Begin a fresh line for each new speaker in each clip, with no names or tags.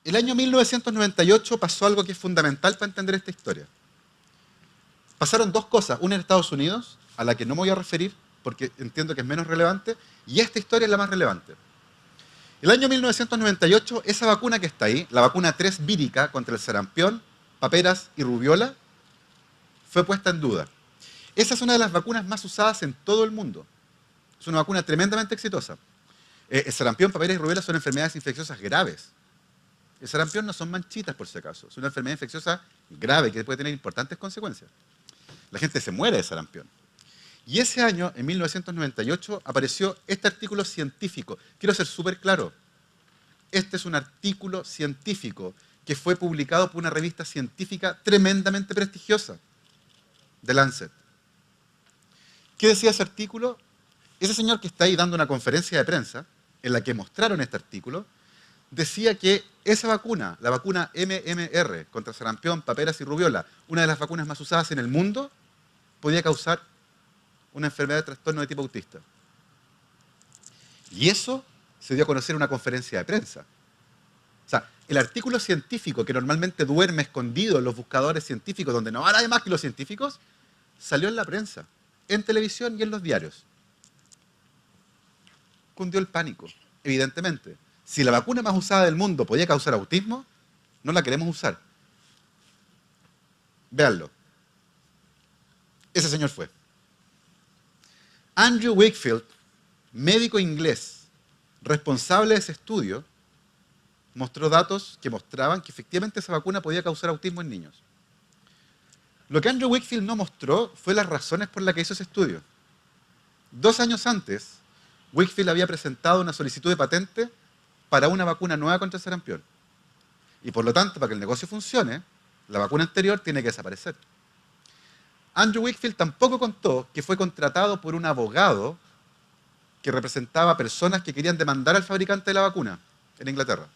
El año 1998 pasó algo que es fundamental para entender esta historia. Pasaron dos cosas, una en Estados Unidos, a la que no me voy a referir porque entiendo que es menos relevante, y esta historia es la más relevante. El año 1998, esa vacuna que está ahí, la vacuna 3 vírica contra el sarampión, paperas y rubiola, fue puesta en duda. Esa es una de las vacunas más usadas en todo el mundo. Es una vacuna tremendamente exitosa. El sarampión, paperas y rubiola son enfermedades infecciosas graves. El sarampión no son manchitas, por si acaso. Es una enfermedad infecciosa grave que puede tener importantes consecuencias. La gente se muere de sarampión. Y ese año, en 1998, apareció este artículo científico. Quiero ser súper claro. Este es un artículo científico que fue publicado por una revista científica tremendamente prestigiosa, The Lancet. ¿Qué decía ese artículo? Ese señor que está ahí dando una conferencia de prensa, en la que mostraron este artículo, decía que esa vacuna, la vacuna MMR contra sarampión, paperas y rubiola, una de las vacunas más usadas en el mundo, podía causar una enfermedad de trastorno de tipo autista. Y eso se dio a conocer en una conferencia de prensa. O sea, el artículo científico que normalmente duerme escondido en los buscadores científicos, donde no va nadie más que los científicos, salió en la prensa, en televisión y en los diarios. Cundió el pánico, evidentemente. Si la vacuna más usada del mundo podía causar autismo, no la queremos usar. Véanlo. Ese señor fue Andrew Wakefield, médico inglés, responsable de ese estudio, mostró datos que mostraban que efectivamente esa vacuna podía causar autismo en niños. Lo que Andrew Wakefield no mostró fue las razones por las que hizo ese estudio. 2 años antes, Wakefield había presentado una solicitud de patente para una vacuna nueva contra el sarampión. Y por lo tanto, para que el negocio funcione, la vacuna anterior tiene que desaparecer. Andrew Wakefield tampoco contó que fue contratado por un abogado que representaba a personas que querían demandar al fabricante de la vacuna en Inglaterra.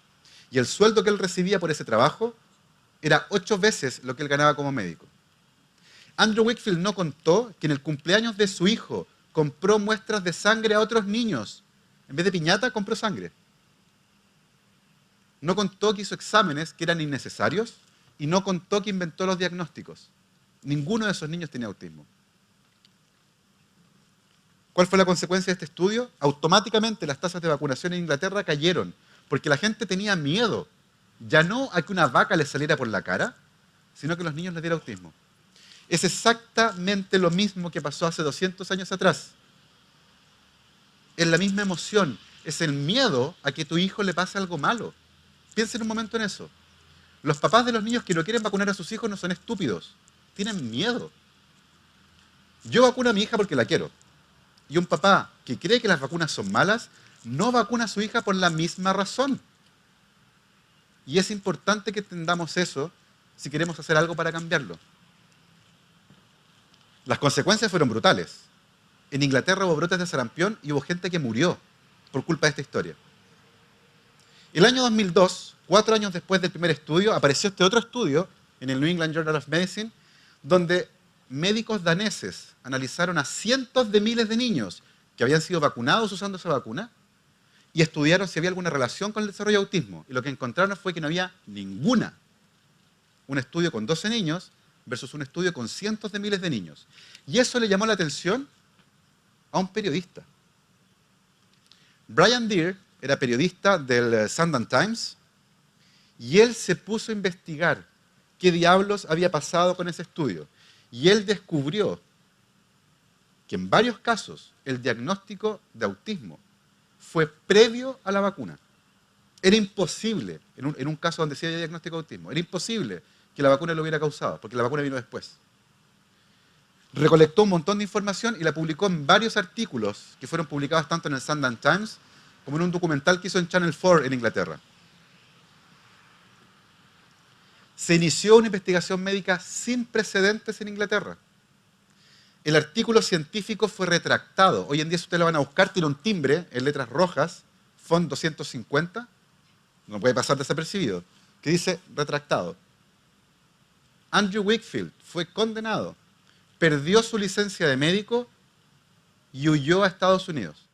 Y el sueldo que él recibía por ese trabajo era 8 veces lo que él ganaba como médico. Andrew Wakefield no contó que en el cumpleaños de su hijo compró muestras de sangre a otros niños. En vez de piñata, compró sangre. No contó que hizo exámenes que eran innecesarios y no contó que inventó los diagnósticos. Ninguno de esos niños tenía autismo. ¿Cuál fue la consecuencia de este estudio? Automáticamente las tasas de vacunación en Inglaterra cayeron, porque la gente tenía miedo, ya no a que una vaca les saliera por la cara, sino que los niños les diera autismo. Es exactamente lo mismo que pasó hace 200 años atrás. Es la misma emoción, es el miedo a que a tu hijo le pase algo malo. Piensen un momento en eso. Los papás de los niños que no quieren vacunar a sus hijos no son estúpidos, tienen miedo. Yo vacuno a mi hija porque la quiero. Y un papá que cree que las vacunas son malas, no vacuna a su hija por la misma razón. Y es importante que entendamos eso si queremos hacer algo para cambiarlo. Las consecuencias fueron brutales. En Inglaterra hubo brotes de sarampión y hubo gente que murió por culpa de esta historia. El año 2002, 4 años después del primer estudio, apareció este otro estudio en el New England Journal of Medicine, donde médicos daneses analizaron a cientos de miles de niños que habían sido vacunados usando esa vacuna y estudiaron si había alguna relación con el desarrollo de autismo. Y lo que encontraron fue que no había ninguna. Un estudio con 12 niños versus un estudio con cientos de miles de niños. Y eso le llamó la atención a un periodista. Brian Deer era periodista del Sunday Times y él se puso a investigar qué diablos había pasado con ese estudio. Y él descubrió que en varios casos el diagnóstico de autismo fue previo a la vacuna. Era imposible, en un caso donde sí había diagnóstico de autismo, era imposible que la vacuna lo hubiera causado, porque la vacuna vino después. Recolectó un montón de información y la publicó en varios artículos que fueron publicados tanto en el Sunday Times como en un documental que hizo en Channel 4 en Inglaterra. Se inició una investigación médica sin precedentes en Inglaterra. El artículo científico fue retractado. Hoy en día, si ustedes lo van a buscar, tiene un timbre en letras rojas, font 250, no puede pasar desapercibido, que dice retractado. Andrew Wakefield fue condenado, perdió su licencia de médico y huyó a Estados Unidos.